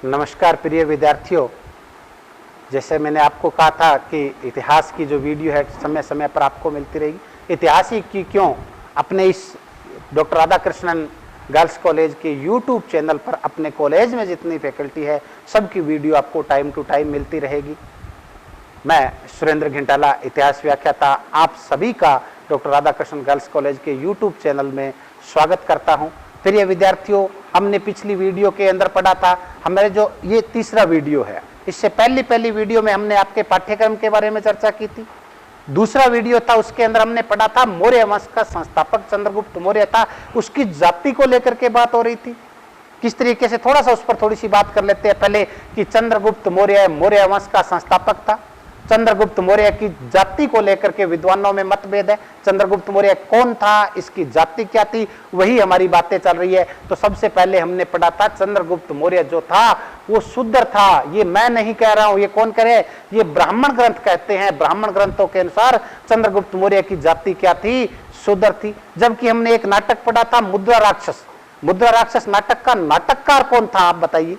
नमस्कार प्रिय विद्यार्थियों, जैसे मैंने आपको कहा था कि इतिहास की जो वीडियो है समय समय पर आपको मिलती रहेगी। इतिहास ही की क्यों, अपने इस डॉक्टर राधाकृष्णन गर्ल्स कॉलेज के यूट्यूब चैनल पर अपने कॉलेज में जितनी फैकल्टी है सबकी वीडियो आपको टाइम टू टाइम मिलती रहेगी। मैं सुरेंद्र घिंटाला, इतिहास व्याख्याता, आप सभी का डॉक्टर राधाकृष्णन गर्ल्स कॉलेज के यूट्यूब चैनल में स्वागत करता हूं। प्रिय विद्यार्थियों, हमने पिछली वीडियो के अंदर पढ़ा था, हमारे जो ये तीसरा वीडियो है, इससे पहली वीडियो में हमने आपके पाठ्यक्रम के बारे में चर्चा की थी। दूसरा वीडियो था, उसके अंदर हमने पढ़ा था मौर्य वंश का संस्थापक चंद्रगुप्त मौर्य था, उसकी जाति को लेकर के बात हो रही थी। किस तरीके से, थोड़ा सा उस पर थोड़ी सी बात कर लेते हैं पहले कि चंद्रगुप्त मौर्य मौर्य वंश का संस्थापक था। चंद्रगुप्त मौर्य की जाति को लेकर के विद्वानों में मतभेद है। चंद्रगुप्त मौर्य कौन था, इसकी जाति क्या थी, वही हमारी बातें चल रही है। तो सबसे पहले हमने पढ़ा था चंद्रगुप्त मौर्य जो था वो शूद्र था। ये मैं नहीं कह रहा हूं, ये कौन कह रहे हैं, ये ब्राह्मण ग्रंथ कहते हैं। ब्राह्मण ग्रंथों के अनुसार चंद्रगुप्त मौर्य की जाति क्या थी, शूद्र थी। जबकि हमने एक नाटक पढ़ा था मुद्रा राक्षस। मुद्रा राक्षस नाटक का नाटककार कौन था, आप बताइए।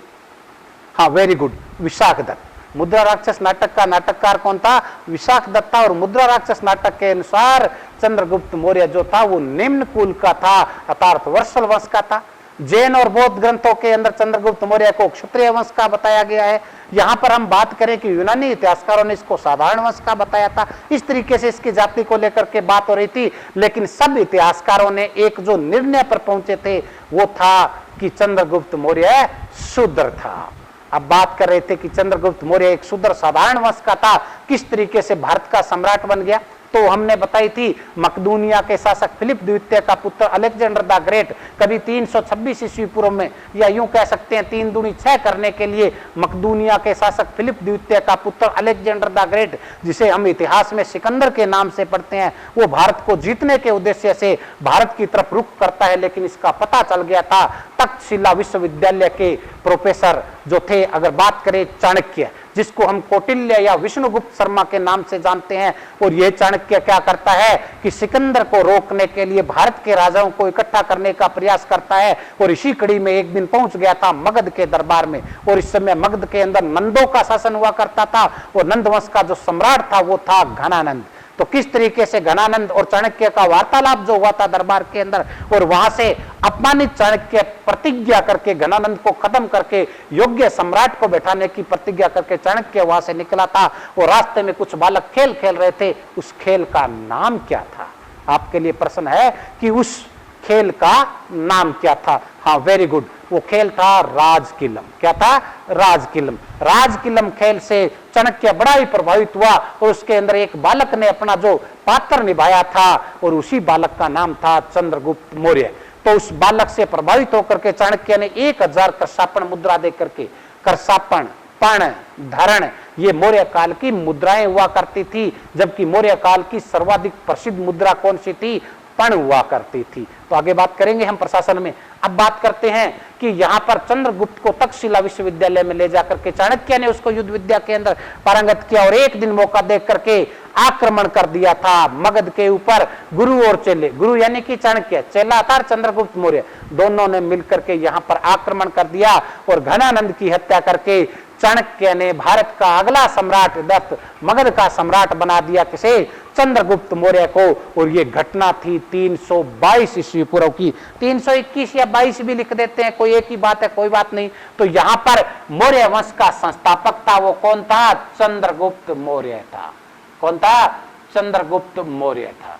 हाँ, वेरी गुड, विशाख दत्त। मुद्रा राक्षस नाटक का नाटककार कौन था, विशाख दत्त था। और मुद्रा राक्षस नाटक के अनुसार चंद्रगुप्त मौर्य जो था वो निम्न कुल का था, अर्थात वर्षल वंश का था। जैन और बौद्ध ग्रंथों के अंदर चंद्रगुप्त मौर्य को क्षत्रिय वंश का बताया गया है। यहां पर हम बात करें कि यूनानी इतिहासकारों ने इसको साधारण वंश का बताया था। इस तरीके से इसकी जाति को लेकर के बात हो रही थी। लेकिन सब इतिहासकारों ने एक जो निर्णय पर पहुंचे थे वो था कि चंद्रगुप्त मौर्य शूद्र था। अब बात कर रहे थे कि चंद्रगुप्त मौर्य एक शूद्र साधारण वंश का था, किस तरीके से भारत का सम्राट बन गया। तो हमने बताई थी मकदूनिया के शासक फिलिप द्वितीय का पुत्र अलेक्जेंडर द ग्रेट कभी 326 ईस्वी पूर्व में, या यूं कह सकते हैं 3 दूनी 6 करने के लिए मकदूनिया के शासक फिलिप द्वितीय का पुत्र अलेक्जेंडर द ग्रेट, जिसे हम इतिहास में सिकंदर के नाम से पढ़ते हैं, वो भारत को जीतने के उद्देश्य से भारत की तरफ रुख करता है। लेकिन इसका पता चल गया था तक्षशिला विश्वविद्यालय के प्रोफेसर जो थे, अगर बात करें चाणक्य, जिसको हम कौटिल्य या विष्णुगुप्त शर्मा के नाम से जानते हैं। और यह चाणक्य क्या करता है कि सिकंदर को रोकने के लिए भारत के राजाओं को इकट्ठा करने का प्रयास करता है। और इसी कड़ी में एक दिन पहुंच गया था मगध के दरबार में। और इस समय मगध के अंदर नंदों का शासन हुआ करता था, और नंद वंश का जो सम्राट था वो था घनानंद। तो किस तरीके से घनानंद और चाणक्य का वार्तालाप जो हुआ था दरबार के अंदर, और वहां से अपमानित चाणक्य प्रतिज्ञा करके घनानंद को खत्म करके योग्य सम्राट को बैठाने की प्रतिज्ञा करके चाणक्य वहां से निकला था। और रास्ते में कुछ बालक खेल खेल रहे थे, उस खेल का नाम क्या था, आपके लिए प्रश्न है कि उस खेल का नाम क्या था। हाँ, वेरी गुड, वो खेल था राजकिलम। क्या था, राजकिलम। राजकिलम खेल से चाणक्य बड़ा ही प्रभावित हुआ, और उसके अंदर एक बालक ने अपना जो पात्र निभाया था, और उसी बालक का नाम था चंद्रगुप्त मौर्य। तो उस बालक से प्रभावित होकर के चाणक्य ने 1000 करसापण मुद्रा दे करके, करसापण, पण, धरण, ये मौर्य काल की मुद्राएं हुआ करती थी। जबकि मौर्य काल की सर्वाधिक प्रसिद्ध मुद्रा कौन सी थी, पण हुआ करती थी। तो आगे बात करेंगे हम प्रशासन में। अब बात करते हैं कि यहाँ पर चंद्रगुप्त को तक्षशिला विश्वविद्यालय में ले जाकर के चाणक्य ने उसको युद्ध विद्या के अंदर पारंगत किया, और एक दिन मौका देख करके आक्रमण कर दिया था मगध के ऊपर। गुरु और चेले, गुरु यानी कि चाणक्य, चेला था चंद्रगुप्त मौर्य, दोनों ने मिलकर के यहाँ पर आक्रमण कर दिया और घनानंद की हत्या करके चाणक्य ने भारत का अगला सम्राट दत्त मगध का सम्राट बना दिया, किसे, चंद्रगुप्त मौर्य को। और ये घटना थी 322 ईस्वी पूर्व की। 321 या 22 भी लिख देते हैं, कोई एक ही बात है, कोई बात नहीं। तो यहाँ पर मौर्य वंश का संस्थापक था, वो कौन था, चंद्रगुप्त मौर्य था। कौन था, चंद्रगुप्त मौर्य था।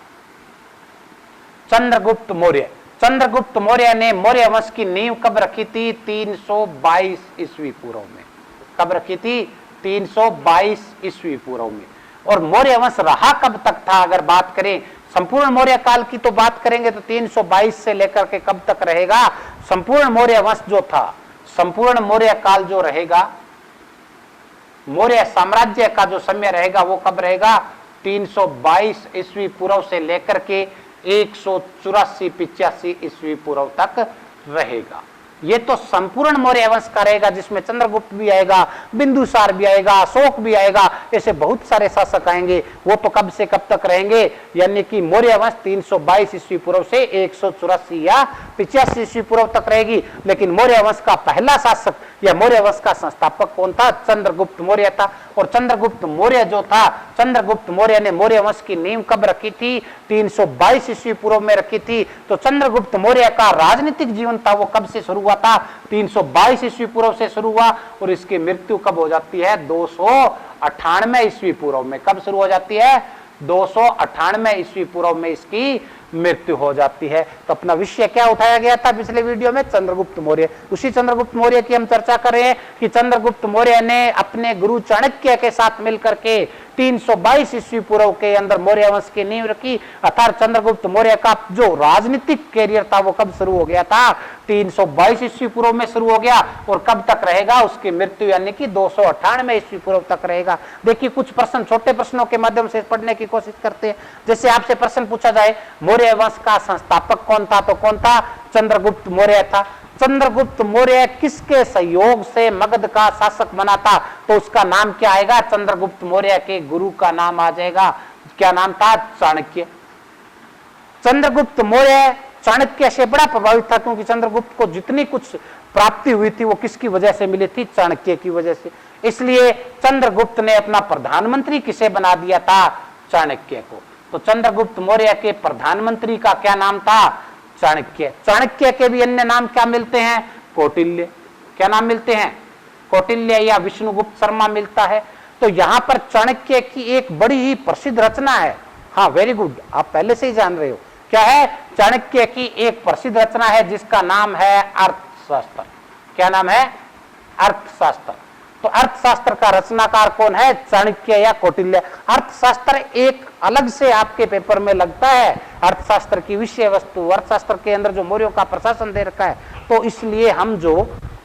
चंद्रगुप्त मौर्य, चंद्रगुप्त मौर्य ने मौर्य वंश की नींव कब रखी थी, 322 ईस्वी पूर्व में। कब रखी थी, 322 ईस्वी पूर्व में। और मौर्य वंश रहा कब तक था, अगर बात करें संपूर्ण मौर्य काल की तो बात करेंगे तो 322 से लेकर के कब तक रहेगा, संपूर्ण मौर्य वंश जो था, संपूर्ण मौर्य काल जो रहेगा, मौर्य साम्राज्य का जो समय रहेगा वो कब रहेगा, 322 ईस्वी पूर्व से लेकर के 184-85 ईस्वी पूर्व तक रहेगा। ये तो संपूर्ण मौर्य वंश का रहेगा, जिसमें चंद्रगुप्त भी आएगा, बिंदुसार भी आएगा, अशोक भी आएगा, ऐसे बहुत सारे शासक आएंगे। वो तो कब से कब तक रहेंगे, यानी कि मौर्य वंश 322 ईस्वी पूर्व से 184 या 85 ईस्वी पूर्व तक रहेगी। लेकिन मौर्य वंश का पहला शासक या मौर्य वंश का संस्थापक कौन था? चंद्रगुप्त मौर्य था। और चंद्रगुप्त मौर्य जो था, चंद्रगुप्त मौर्य ने मौर्य वंश की नींव कब रखी थी? 322 ईस्वी पूर्व में रखी थी। तो चंद्रगुप्त मौर्य का राजनीतिक जीवन था वो कब से शुरू हुआ था? 322 ईस्वी पूर्व से शुरू हुआ। और इसकी मृत्यु कब हो जाती है? 298 ईस्वी पूर्व में। कब शुरू हो जाती है? 298 ईस्वी पूर्व में इसकी मृत्यु हो जाती है। तो अपना विषय क्या उठाया गया था पिछले वीडियो में? चंद्रगुप्त मौर्य। उसी चंद्रगुप्त मौर्य की हम चर्चा कर रहे हैं कि चंद्रगुप्त मौर्य ने अपने गुरु चाणक्य के साथ मिलकर के 322 ईस्वी पूर्व के अंदर मौर्य वंश की नींव रखी। अर्थात चंद्रगुप्त मौर्य का जो राजनीतिक कैरियर था वो कब शुरू हो गया था? 322 ईस्वी पूर्व में शुरू हो गया। और कब तक रहेगा? उसकी मृत्यु यानी कि 298 ईस्वी पूर्व तक रहेगा। देखिए कुछ प्रश्न छोटे प्रश्नों के माध्यम से पढ़ने की कोशिश करते हैं। जैसे आपसे प्रश्न पूछा जाए मौर्य वंश का संस्थापक कौन था? तो कौन था? चंद्रगुप्त मौर्य था। चंद्रगुप्त मौर्य किसके सहयोग से मगध का शासक बना था? तो उसका नाम क्या आएगा? चंद्रगुप्त मौर्य के गुरु का नाम आ जाएगा। क्या नाम था? चाणक्य। चंद्रगुप्त मौर्य चाणक्य से बड़ा प्रभावित था क्योंकि चंद्रगुप्त को जितनी कुछ प्राप्ति हुई थी वो किसकी वजह से मिली थी? चाणक्य की वजह से। इसलिए चंद्रगुप्त ने अपना प्रधानमंत्री किसे बना दिया था? चाणक्य को। तो चंद्रगुप्त मौर्य के प्रधानमंत्री का क्या नाम था? चाणक्य। चाणक्य के भी अन्य नाम क्या मिलते हैं? कौटिल्य। क्या नाम मिलते हैं? कौटिल्य या विष्णुगुप्त शर्मा मिलता है। तो यहां पर चाणक्य की एक बड़ी ही प्रसिद्ध रचना है। हाँ, वेरी गुड, आप पहले से ही जान रहे हो। क्या है? चाणक्य की एक प्रसिद्ध रचना है जिसका नाम है अर्थशास्त्र। क्या नाम है? अर्थशास्त्र। तो अर्थशास्त्र का रचनाकार कौन है? चाणक्य या कौटिल्य। अर्थशास्त्र एक अलग से आपके पेपर में लगता है। अर्थशास्त्र की विषय वस्तु, अर्थशास्त्र के अंदर जो मौर्यों का प्रशासन दे रखा है, तो इसलिए हम जो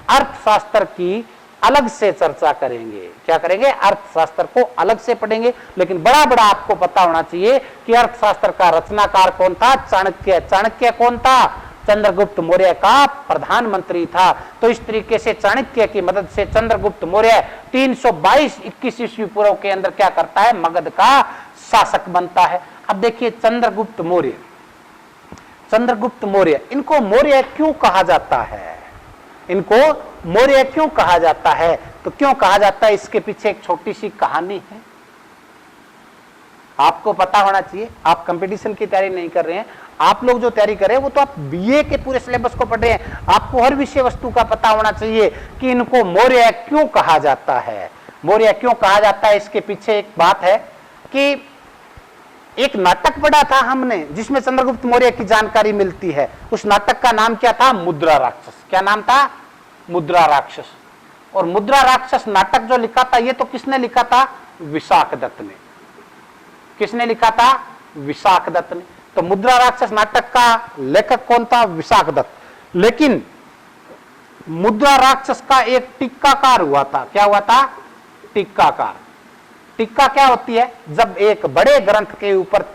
अर्थशास्त्र की अलग से चर्चा करेंगे। क्या करेंगे? अर्थशास्त्र को अलग से पढ़ेंगे। लेकिन बड़ा बड़ा आपको पता होना चाहिए कि अर्थशास्त्र का रचनाकार कौन था? चाणक्य। चाणक्य कौन था? चंद्रगुप्त मौर्य का प्रधानमंत्री था। तो इस तरीके से चाणक्य की मदद से चंद्रगुप्त मौर्य 322-21 ईस्वी पूर्व के अंदर क्या करता है? मगध का शासक बनता है। अब देखिए चंद्रगुप्त मौर्य, चंद्रगुप्त मौर्य, इनको मौर्य क्यों कहा जाता है? इनको मौर्य क्यों कहा जाता है? तो क्यों कहा जाता है इसके पीछे एक छोटी सी कहानी है। आपको पता होना चाहिए। आप कंपटीशन की तैयारी नहीं कर रहे हैं, आप लोग जो तैयारी कर रहे हैं वो तो आप बीए के पूरे सिलेबस को पढ़ रहे हैं। आपको हर विषय वस्तु का पता होना चाहिए कि इनको मौर्य क्यों कहा जाता है। मौर्य क्यों कहा जाता है इसके पीछे एक बात है कि एक नाटक पढ़ा था हमने जिसमें चंद्रगुप्त मौर्य की जानकारी मिलती है। उस नाटक का नाम क्या था? मुद्रा राक्षस। क्या नाम था? मुद्रा राक्षस। और मुद्रा राक्षस नाटक जो लिखा था ये तो किसने लिखा था? विशाख दत्त ने। किसने लिखा था? विशाख दत्त ने। तो मुद्रा राक्षस नाटक का लेखक कौन था? विशाख दत्त। लेकिन मुद्रा राक्षस का एक टीकाकार हुआ था। क्या हुआ था? टीकाकार। टीका क्या होती है? जब एक बड़े ग्रंथ के ऊपर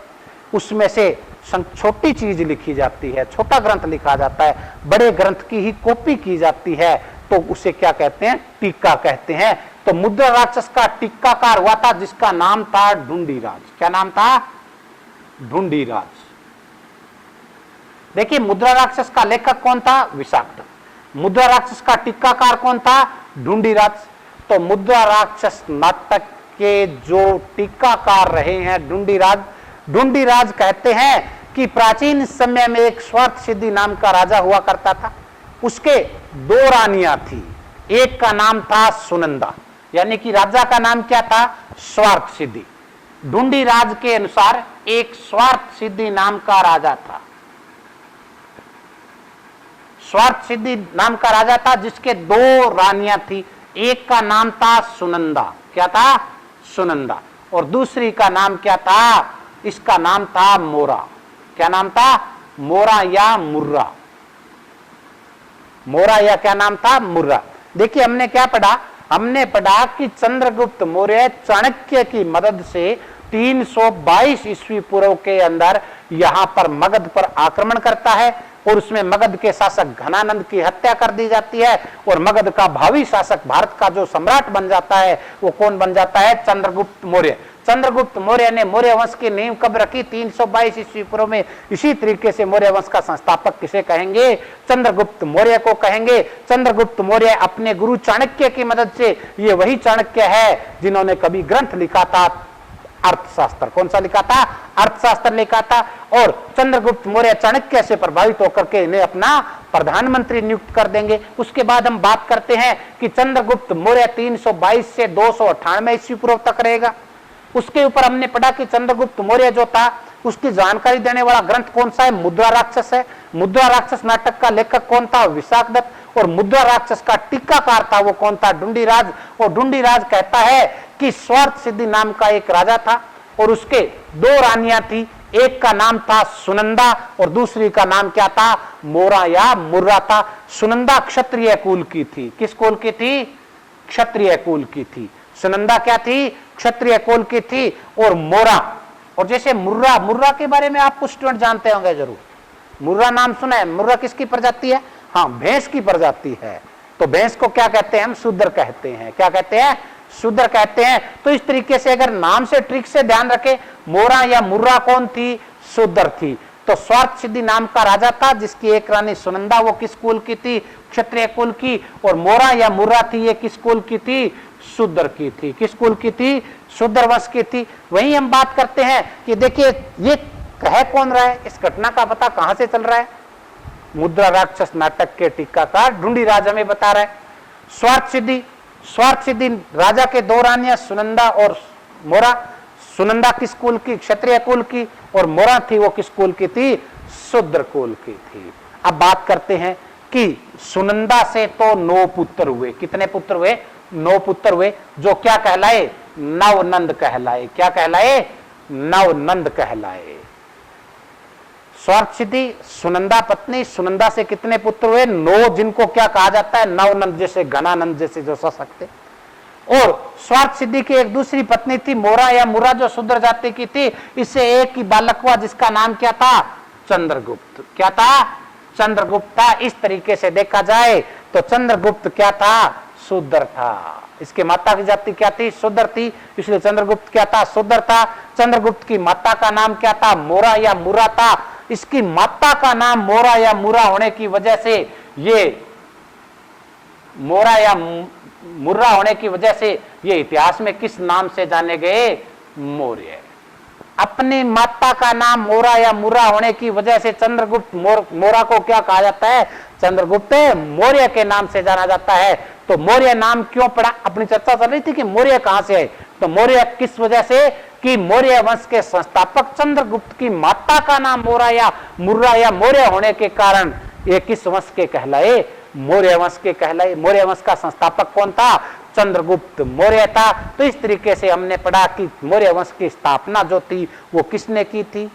उसमें से छोटी चीज लिखी जाती है, छोटा ग्रंथ लिखा जाता है, बड़े ग्रंथ की ही कॉपी की जाती है, तो उसे क्या कहते हैं? टीका कहते हैं। तो मुद्रा राक्षस का टीकाकार हुआ था जिसका नाम था ढूंढीराज। क्या नाम था? ढूंढीराज। देखिए मुद्रा राक्षस का लेखक कौन था? विशाख दत्त। मुद्रा राक्षस का टीकाकार कौन था? ढूंढीराज। तो मुद्रा राक्षस नाटक के जो टीकाकार रहे हैं ढूंढीराज, ढूंढीराज कहते हैं कि प्राचीन समय में एक स्वार्थ सिद्धि नाम का राजा हुआ करता था। उसके 2 रानियां थी। एक का नाम था सुनंदा, यानी कि राजा का नाम क्या था? स्वार्थ सिद्धि। ढूंढीराज के अनुसार एक स्वार्थ सिद्धि नाम का राजा था। स्वार्थ सिद्धि नाम का राजा था जिसके 2 रानियां थी। एक का नाम था सुनंदा। क्या था? सुनंदा। और दूसरी का नाम क्या था? इसका नाम था मोरा। क्या नाम था? मोरा या मुर्रा। मोरा या क्या नाम था? मुर्रा। देखिए हमने क्या पढ़ा? हमने पढ़ा कि चंद्रगुप्त मौर्य चाणक्य की मदद से 322 ईस्वी पूर्व के अंदर यहां पर मगध पर आक्रमण करता है। और उसमें मगध के शासक घनानंद की हत्या कर दी जाती है और मगध का भावी शासक, भारत का जो सम्राट बन जाता है, वो कौन बन जाता है? चंद्रगुप्त मौर्य। चंद्रगुप्त मौर्य ने मौर्य वंश की नींव कब रखी? 322 ईस्वी पूर्व में। इसी तरीके से मौर्य वंश का संस्थापक किसे कहेंगे? चंद्रगुप्त मौर्य को कहेंगे। चंद्रगुप्त मौर्य अपने गुरु चाणक्य की मदद से, ये वही चाणक्य है जिन्होंने कभी ग्रंथ लिखा था अर्थशास्त्र। कौन सा लिखा था? अर्थशास्त्र लिखा था। और चंद्रगुप्त मौर्य चाणक्य से प्रभावित होकर के इन्हें अपना प्रधानमंत्री नियुक्त कर देंगे। उसके बाद हम बात करते हैं कि चंद्रगुप्त मौर्य 322 से 298 ईस्वी पूर्व तक रहेगा। उसके ऊपर हमने पढ़ा कि चंद्रगुप्त मौर्य जो था, उसकी जानकारी देने वाला ग्रंथ कौन सा है? मुद्रा राक्षस है। मुद्रा राक्षस नाटक का लेखक कौन था? विशाखदत्त। और मुद्रा राक्षस का टीकाकार था वो कौन था? ढूंढीराज। और ढूंढीराज कहता है कि स्वार्थ सिद्धि नाम का एक राजा था और उसके 2 रानियां थी। एक का नाम था सुनंदा और दूसरी का नाम क्या था? मोरा या मुर्रा था। सुनंदा क्षत्रिय कुल की थी। किस कुल की थी? क्षत्रिय कुल की थी। सुनंदा क्या थी? क्षत्रिय कुल की थी। और मोरा, और जैसे मुर्रा, मुर्रा के बारे में आप कुछ स्टूडेंट जानते होंगे जरूर। मुर्रा नाम सुना है? मुर्रा किसकी प्रजाति है? हाँ, भैंस की प्रजाति है। तो भैंस को क्या कहते हैं? हम शूद्र कहते हैं। क्या कहते हैं? शूद्र कहते हैं। तो इस तरीके से अगर नाम से ट्रिक से ध्यान रखे, मोरा या मुर्रा कौन थी? शूद्र थी। तो स्वार्थ सिद्धि नाम का राजा था जिसकी एक रानी सुनंदा, वो किस कुल की थी? क्षत्रिय कुल की। और मोरा या मुर्रा थी, ये किस कुल की थी? शूद्र की थी। किस कुल की थी? शूद्र वंश की थी। वहीं हम बात करते हैं कि देखिए ये कह कौन रहा है, इस घटना का पता कहां से चल रहा है? मुद्रा राक्षस नाटक के टीकाकार ढूंढीराज हमें बता रहा है। स्वार्थ सिद्धि, स्वार्थ सिद्धि राजा के 2 रानियां सुनंदा और मोरा। सुनंदा किस कुल की? क्षत्रिय कुल की। और मोरा थी, वो किस कुल की थी? शूद्र कुल की थी। अब बात करते हैं कि सुनंदा से तो 9 पुत्र हुए। कितने पुत्र हुए? 9 पुत्र हुए, जो क्या कहलाए? नवनंद कहलाए। क्या कहलाए? नवनंद कहलाए। स्वार्थ सिद्धि सुनंदा पत्नी, सुनंदा से कितने पुत्र हुए? 9, जिनको क्या कहा जाता है? नवनंद, जैसे घनानंद जैसे जो शासक थे। और स्वार्थ सिद्धि की एक दूसरी पत्नी थी मोरा या मुर्रा, जो शूद्र जाति की थी। इससे एक ही बालक हुआ जिसका नाम क्या था? चंद्रगुप्त। क्या था? चंद्रगुप्त था। इस तरीके से देखा जाए तो चंद्रगुप्त क्या था? शूद्र था। इसके माता की जाति क्या थी? शूद्र थी, इसलिए चंद्रगुप्त क्या था? शूद्र था। चंद्रगुप्त की माता का नाम क्या था? मोरा या मुर्रा था। इसकी माता का नाम मोरा या मुर्रा होने की वजह से, ये मोरा या मुर्रा होने की वजह से ये इतिहास में किस नाम से जाने गए? मौर्य। अपनी माता का नाम मोरा या मुर्रा होने की वजह से चंद्रगुप्त मोरा को क्या कहा जाता है? चंद्रगुप्त मौर्य के नाम से जाना जाता है। तो मौर्य नाम क्यों पड़ा? अपनी चर्चा चल रही थी कि मौर्य कहां से आए। तो मौर्य किस वजह से? कि मौर्य वंश के संस्थापक चंद्रगुप्त की माता का नाम मोरा या मुर्रा या मौर्य होने के कारण ये किस वंश के कहलाए? मौर्य वंश के कहलाए। मौर्य वंश का संस्थापक कौन था? चंद्रगुप्त मौर्य था। तो इस तरीके से हमने पढ़ा कि मौर्य वंश की स्थापना जो थी वो किसने की थी?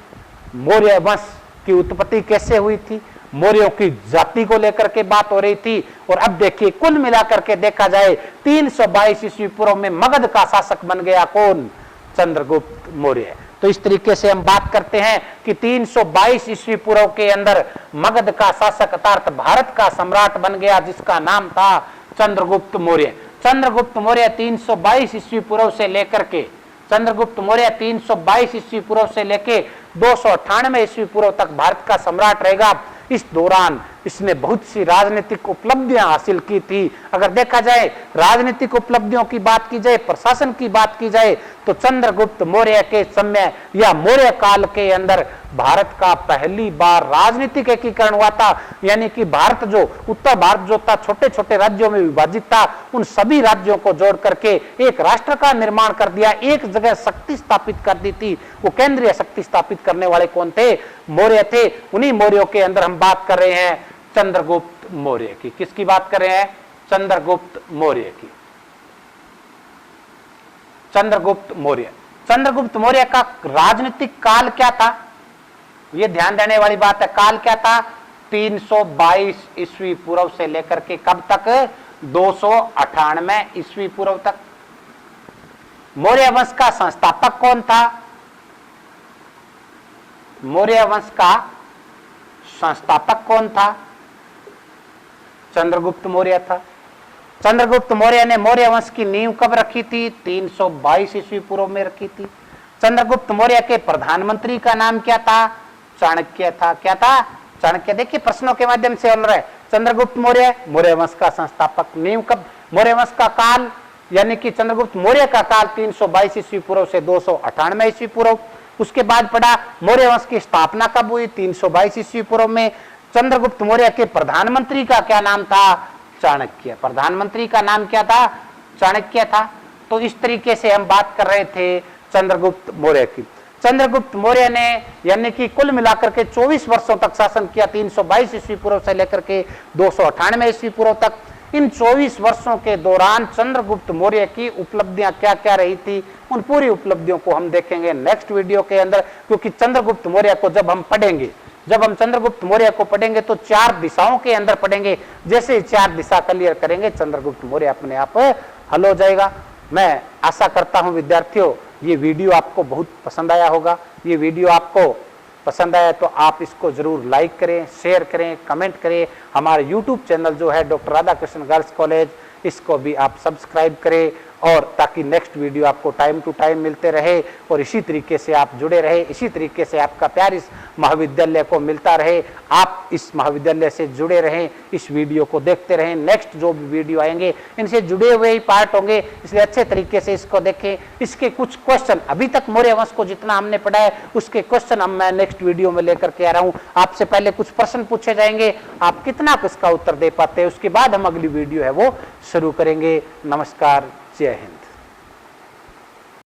मौर्य वंश की उत्पत्ति कैसे हुई थी? मौर्यों की जाति को लेकर के बात हो रही थी। और अब देखिए, कुल मिलाकर के देखा जाए 322 ईस्वी पूर्व में मगध का शासक बन गया कौन? चंद्रगुप्त मौर्य। तो इस तरीके से हम बात करते हैं कि 322 ईस्वी पूर्व के अंदर मगध का शासक अर्थात भारत का सम्राट बन गया जिसका नाम था चंद्रगुप्त मौर्य। चंद्रगुप्त मौर्य 322 ईस्वी पूर्व से लेकर के, चंद्रगुप्त मौर्य 322 ईस्वी पूर्व से लेके 298 ईस्वी पूर्व तक भारत का सम्राट रहेगा। इस दौरान इसने बहुत सी राजनीतिक उपलब्धियां हासिल की थी। अगर देखा जाए राजनीतिक उपलब्धियों की बात की जाए, प्रशासन की बात की जाए, तो चंद्रगुप्त मौर्य के समय या मौर्य काल के अंदर भारत का पहली बार राजनीतिक एकीकरण हुआ था। यानी कि भारत जो उत्तर भारत जो था छोटे छोटे राज्यों में विभाजित था, उन सभी राज्यों को जोड़ करके एक राष्ट्र का निर्माण कर दिया, एक जगह शक्ति स्थापित कर दी थी। वो केंद्रीय शक्ति स्थापित करने वाले कौन थे? मौर्य थे। उन्हीं मौर्यों के अंदर हम बात कर रहे हैं चंद्रगुप्त मौर्य की। किसकी बात कर रहे हैं? चंद्रगुप्त मौर्य की। चंद्रगुप्त मौर्य, चंद्रगुप्त मौर्य का राजनीतिक काल क्या था? यह ध्यान देने वाली बात है। काल क्या था? 322 ईस्वी पूर्व से लेकर के कब तक? 298 ईस्वी पूर्व तक। मौर्य वंश का संस्थापक कौन था? मौर्य वंश का संस्थापक कौन था? चंद्रगुप्त मौर्य था। चंद्रगुप्त मौर्य ने मौर्य वंश की नींव कब रखी थी? 322 ईस्वी पूर्व में रखी थी। चंद्रगुप्त मौर्य के प्रधानमंत्री का नाम क्या था? चाणक्य था। क्या था? चाणक्य। देखिए प्रश्नों के माध्यम से बोल रहे हैं। चंद्रगुप्त मौर्य मौर्य वंश का संस्थापक। नींव कब? मौर्य वंश का काल यानी कि चंद्रगुप्त मौर्य का काल 322 ईस्वी पूर्व से 298 ईस्वी पूर्व। उसके बाद पढ़ा मौर्य वंश की स्थापना कब हुई? 322 ईस्वी पूर्व में। चंद्रगुप्त मौर्य के प्रधानमंत्री का क्या नाम था? चाणक्य। प्रधानमंत्री का नाम क्या था? चाणक्य था। तो इस तरीके से हम बात कर रहे थे चंद्रगुप्त मौर्य की। चंद्रगुप्त मौर्य ने यानी कि कुल मिलाकर के 24 वर्षों तक शासन किया, 322 ईस्वी पूर्व से लेकर के 298 ईस्वी पूर्व तक। इन 24 वर्षों के दौरान चंद्रगुप्त मौर्य की उपलब्धियां क्या क्या रही थी, उन पूरी उपलब्धियों को हम देखेंगे नेक्स्ट वीडियो के अंदर। क्योंकि चंद्रगुप्त मौर्य को जब हम पढ़ेंगे, जब हम चंद्रगुप्त मौर्य को पढ़ेंगे तो 4 दिशाओं के अंदर पढ़ेंगे। जैसे 4 दिशा क्लियर करेंगे चंद्रगुप्त मौर्य अपने आप हल हो जाएगा। मैं आशा करता हूं विद्यार्थियों ये वीडियो आपको बहुत पसंद आया होगा। ये वीडियो आपको पसंद आया तो आप इसको जरूर लाइक करें, शेयर करें, कमेंट करें। हमारे YouTube चैनल जो है डॉक्टर राधाकृष्ण गर्ल्स कॉलेज, इसको भी आप सब्सक्राइब करें और ताकि नेक्स्ट वीडियो आपको टाइम टू टाइम मिलते रहे और इसी तरीके से आप जुड़े रहे, इसी तरीके से आपका प्यार इस महाविद्यालय को मिलता रहे। आप इस महाविद्यालय से जुड़े रहें, इस वीडियो को देखते रहें। नेक्स्ट जो भी वीडियो आएंगे इनसे जुड़े हुए ही पार्ट होंगे, इसलिए अच्छे तरीके से इसको देखें। इसके कुछ क्वेश्चन अभी तक मौर्य वंश को जितना हमने पढ़ा है उसके क्वेश्चन हम मैं नेक्स्ट वीडियो में लेकर के आ रहा हूँ। आपसे पहले कुछ प्रश्न पूछे जाएंगे, आप कितना इसका उत्तर दे पाते हैं, उसके बाद हम अगली वीडियो है वो शुरू करेंगे। नमस्कार, जय हिंद।